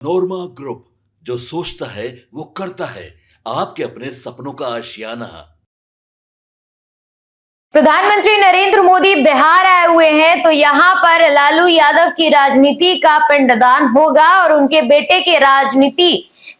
नोरमा group, जो सोचता है वो करता है। आपके अपने सपनों का आशियाना। प्रधानमंत्री नरेंद्र मोदी बिहार आए हुए हैं, तो यहां पर लालू यादव की राजनीति का पिंडदान होगा और उनके बेटे के राजनीति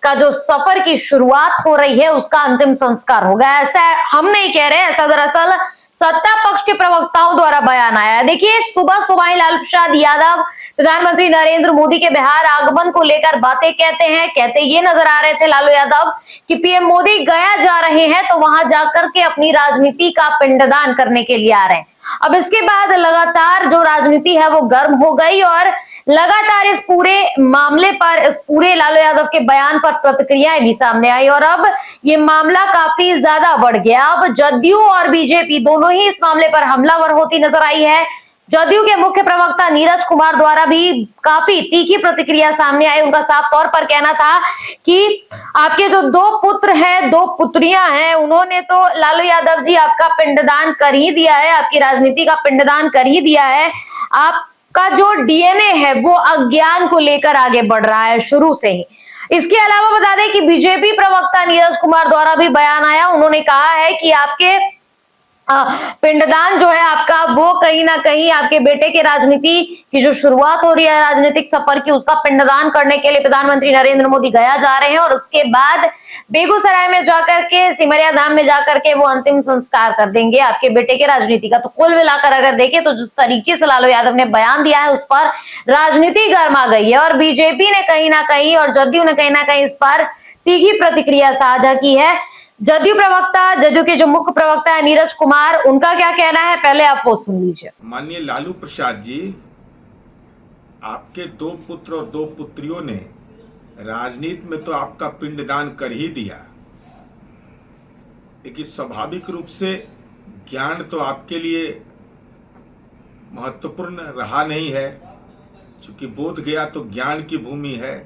का जो सफर की शुरुआत हो रही है उसका अंतिम संस्कार होगा। ऐसा हम नहीं कह रहे, ऐसा दरअसल सत्ता पक्ष के प्रवक्ताओं द्वारा बयान आया है। देखिए, सुबह सुबह ही लालू प्रसाद यादव प्रधानमंत्री नरेंद्र मोदी के बिहार आगमन को लेकर बातें कहते ये नजर आ रहे थे लालू यादव कि पीएम मोदी गया जा रहे हैं, तो वहां जाकर के अपनी राजनीति का पिंडदान करने के लिए आ रहे हैं। अब इसके बाद लगातार जो राजनीति है वो गर्म हो गई और लगातार इस पूरे मामले पर, इस पूरे लालू यादव के बयान पर प्रतिक्रियाएं भी सामने आई और अब ये मामला काफी ज्यादा बढ़ गया। अब जदयू और बीजेपी दोनों ही इस मामले पर हमलावर होती नजर आई है। जदयू के मुख्य प्रवक्ता नीरज कुमार द्वारा भी काफी तीखी प्रतिक्रिया सामने आई। उनका साफ तौर पर कहना था कि आपके जो दो पुत्र हैं, दो पुत्रियां हैं, उन्होंने तो लालू यादव जी आपका पिंडदान कर ही दिया है, आपकी राजनीति का पिंडदान कर ही दिया है। आपका जो डीएनए है वो अज्ञान को लेकर आगे बढ़ रहा है शुरू से ही। इसके अलावा बता दें कि बीजेपी प्रवक्ता नीरज कुमार द्वारा भी बयान आया। उन्होंने कहा है कि आपके पिंडदान जो है आपका, वो कहीं ना कहीं आपके बेटे के राजनीति की जो शुरुआत हो रही है राजनीतिक सफर की, उसका पिंडदान करने के लिए प्रधानमंत्री नरेंद्र मोदी गया जा रहे हैं और उसके बाद बेगूसराय में जाकर के, सिमरिया धाम में जाकर के वो अंतिम संस्कार कर देंगे आपके बेटे के राजनीति का। तो कुल मिलाकर अगर देखें तो जिस तरीके से लालू यादव ने बयान दिया है उस पर राजनीति गर्मा गई है और बीजेपी ने कहीं ना कहीं और जदयू ने कहीं ना कहीं इस पर तीखी प्रतिक्रिया साझा की है। जदयू प्रवक्ता, जदयू के जो मुख्य प्रवक्ता है नीरज कुमार, उनका क्या कहना है, पहले आप वो सुन लीजिए। माननीय लालू प्रसाद जी, आपके दो पुत्र और दो पुत्रियों ने राजनीति में तो आपका पिंडदान कर ही दिया, लेकिन स्वाभाविक रूप से ज्ञान तो आपके लिए महत्वपूर्ण रहा नहीं है। चूंकि बोध गया तो ज्ञान की भूमि है,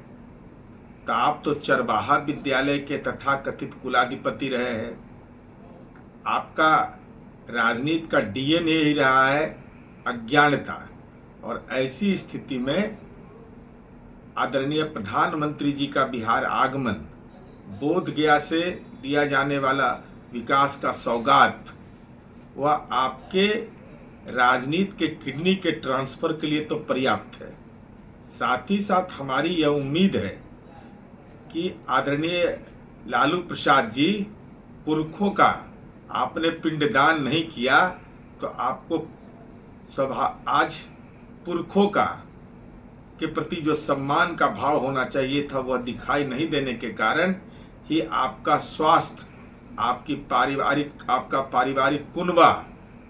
तो आप तो चरवाहा विद्यालय के तथाकथित कुलाधिपति रहे हैं। आपका राजनीति का डीएनए ही रहा है अज्ञानता, और ऐसी स्थिति में आदरणीय प्रधानमंत्री जी का बिहार आगमन, बोध गया से दिया जाने वाला विकास का सौगात, वह आपके राजनीति के किडनी के ट्रांसफर के लिए तो पर्याप्त है। साथ ही साथ हमारी यह उम्मीद है कि आदरणीय लालू प्रसाद जी, पुरखों का आपने पिंडदान नहीं किया तो आपको आज पुरखों का के प्रति जो सम्मान का भाव होना चाहिए था वह दिखाई नहीं देने के कारण ही आपका स्वास्थ्य, आपका पारिवारिक कुनबा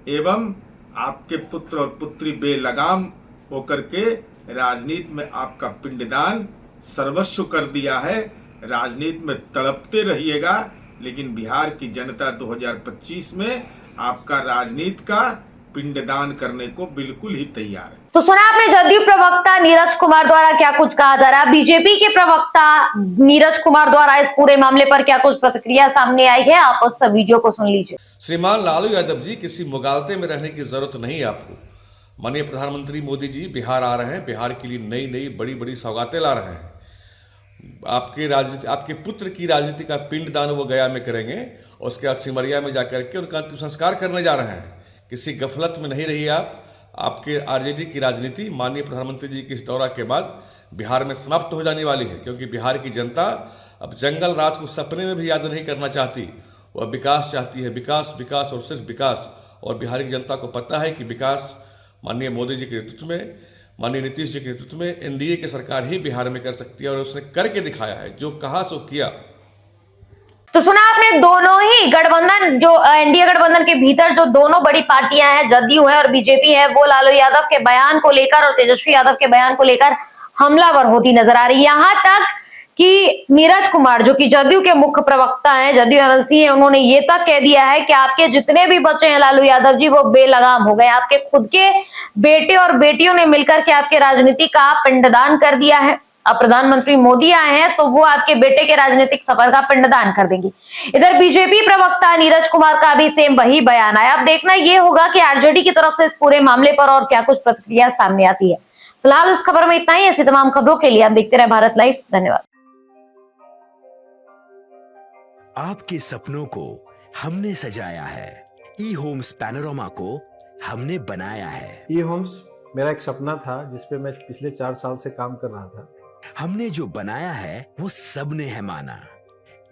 एवं आपके पुत्र और पुत्री बेलगाम होकर के राजनीति में आपका पिंडदान सर्वस्व कर दिया है। राजनीति में तड़पते रहिएगा, लेकिन बिहार की जनता 2025 में आपका राजनीति का पिंडदान करने को बिल्कुल ही तैयार है। तो सुना आपने जदयू प्रवक्ता नीरज कुमार द्वारा क्या कुछ कहा जा रहा है। बीजेपी के प्रवक्ता नीरज कुमार द्वारा इस पूरे मामले पर क्या कुछ प्रतिक्रिया सामने आई है, आप उस वीडियो को सुन लीजिए। श्रीमान लालू यादव जी, किसी मुगालते में रहने की जरूरत नहीं है आपको। माननीय प्रधानमंत्री मोदी जी बिहार आ रहे हैं, बिहार के लिए नई नई बड़ी बड़ी सौगातें ला रहे हैं। आपके पुत्र की राजनीति का पिंडदान वो गया में करेंगे और उसके बाद सिमरिया में जाकर के उनका अंतिम संस्कार करने जा रहे हैं। किसी गफलत में नहीं रहिए आप। आपके आरजेडी की राजनीति माननीय प्रधानमंत्री जी के इस दौरा के बाद बिहार में समाप्त हो जाने वाली है, क्योंकि बिहार की जनता अब जंगल राज को सपने में भी याद नहीं करना चाहती। वह विकास चाहती है, विकास, विकास और सिर्फ विकास। और बिहार की जनता को पता है कि विकास माननीय मोदी जी के नेतृत्व में, माननीय नीतीश जी के नेतृत्व में एनडीए की सरकार ही बिहार में कर सकती है और उसने करके दिखाया है। जो कहा सो किया। तो सुना आपने, दोनों ही गठबंधन, जो एनडीए गठबंधन के भीतर जो दोनों बड़ी पार्टियां हैं, जदयू है और बीजेपी है, वो लालू यादव के बयान को लेकर और तेजस्वी यादव के बयान को लेकर हमलावर होती नजर आ रही है। यहां तक कि नीरज कुमार, जो कि जदयू के मुख्य प्रवक्ता हैं, जदयू एमएलसी हैं, उन्होंने ये तक कह दिया है कि आपके जितने भी बच्चे हैं लालू यादव जी, वो बेलगाम हो गए। आपके खुद के बेटे और बेटियों ने मिलकर के आपके राजनीति का पिंडदान कर दिया है। अब प्रधानमंत्री मोदी आए हैं तो वो आपके बेटे के राजनीतिक सफर का पिंडदान कर देंगे। इधर बीजेपी प्रवक्ता नीरज कुमार का भी सेम वही बयान आया। अब देखना ये होगा कि आरजेडी की तरफ से इस पूरे मामले पर और क्या कुछ प्रतिक्रिया सामने आती है। फिलहाल इस खबर में इतना ही। ऐसी तमाम खबरों के लिए आप देखते रहे भारत लाइव। धन्यवाद। आपके सपनों को हमने सजाया है, ई होम्स पैनोरामा को हमने बनाया है। ई होम्स मेरा एक सपना था जिसपे मैं पिछले 4 साल से काम कर रहा था। हमने जो बनाया है वो सबने है माना।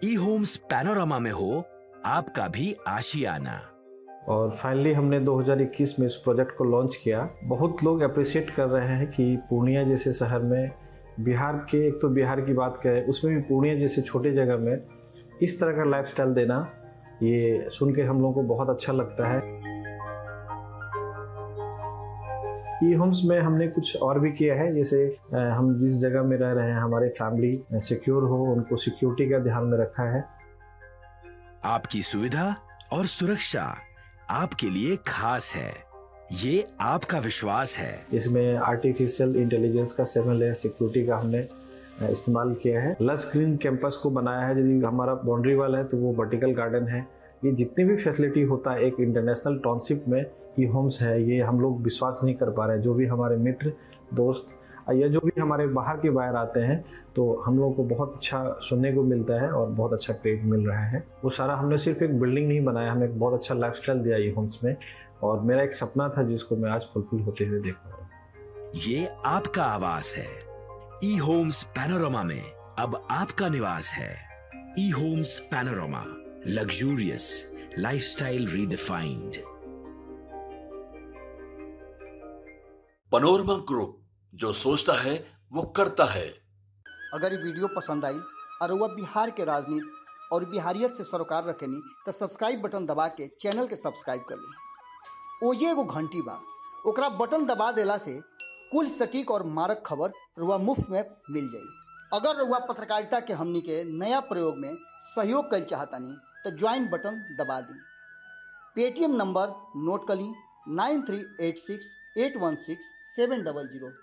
ई होम्स पैनोरामा में हो आपका भी आशियाना। और फाइनली हमने 2021 में इस प्रोजेक्ट को लॉन्च किया। बहुत लोग अप्रिशिएट कर रहे हैं कि पूर्णिया जैसे शहर में, बिहार के, एक तो बिहार की बात करें उसमें भी पूर्णिया जैसे छोटे जगह में इस तरह का लाइफस्टाइल देना, ये सुन के हम लोगों को बहुत अच्छा लगता है। ई होम्स में हमने कुछ और भी किया है, जैसे हम जिस जगह में रह रहे हैं हमारे फैमिली सिक्योर हो, उनको सिक्योरिटी का ध्यान में रखा है। आपकी सुविधा और सुरक्षा आपके लिए खास है, ये आपका विश्वास है। इसमें आर्टिफिशियल इंटेलिजेंस का 7 लेयर सिक्योरिटी का हमने इस्तेमाल किया है। लस ग्रीन कैंपस को बनाया है। यदि हमारा बाउंड्री वाल है तो वो वर्टिकल गार्डन है। ये जितनी भी फैसिलिटी होता है एक इंटरनेशनल टाउनशिप में, ई होम्स है, ये हम लोग विश्वास नहीं कर पा रहे हैं। जो भी हमारे मित्र दोस्त या जो भी हमारे बाहर के बाहर आते हैं तो हम लोगों को बहुत अच्छा सुनने को मिलता है और बहुत अच्छा क्रेडिट मिल रहा है। वो सारा हमने सिर्फ एक बिल्डिंग नहीं बनाया, हमें एक बहुत अच्छा लाइफस्टाइल दिया ई होम्स में, और मेरा एक सपना था जिसको मैं आज फुलफिल होते हुए देख रहा हूँ। ये आपका आवास है। ई होम्स पैनोरामा में अब आपका निवास है। E homes panorama, luxurious lifestyle redefined. Panorama group, जो सोचता है वो करता है। अगर ये वीडियो पसंद आई और वह बिहार के राजनीति और बिहारियत से सरोकार रखेनी तो सब्सक्राइब बटन दबा के चैनल के सब्सक्राइब कर ली। ओजे एगो घंटी बा, ओकरा बटन दबा देला से कुल सटीक और मारक खबर रुआ मुफ्त में मिल जाई। अगर रुआ पत्रकारिता के हमनी के नया प्रयोग में सहयोग कर चाहतानी तो ज्वाइन बटन दबा दी। पेटीएम नंबर नोट कर ली 9386816700।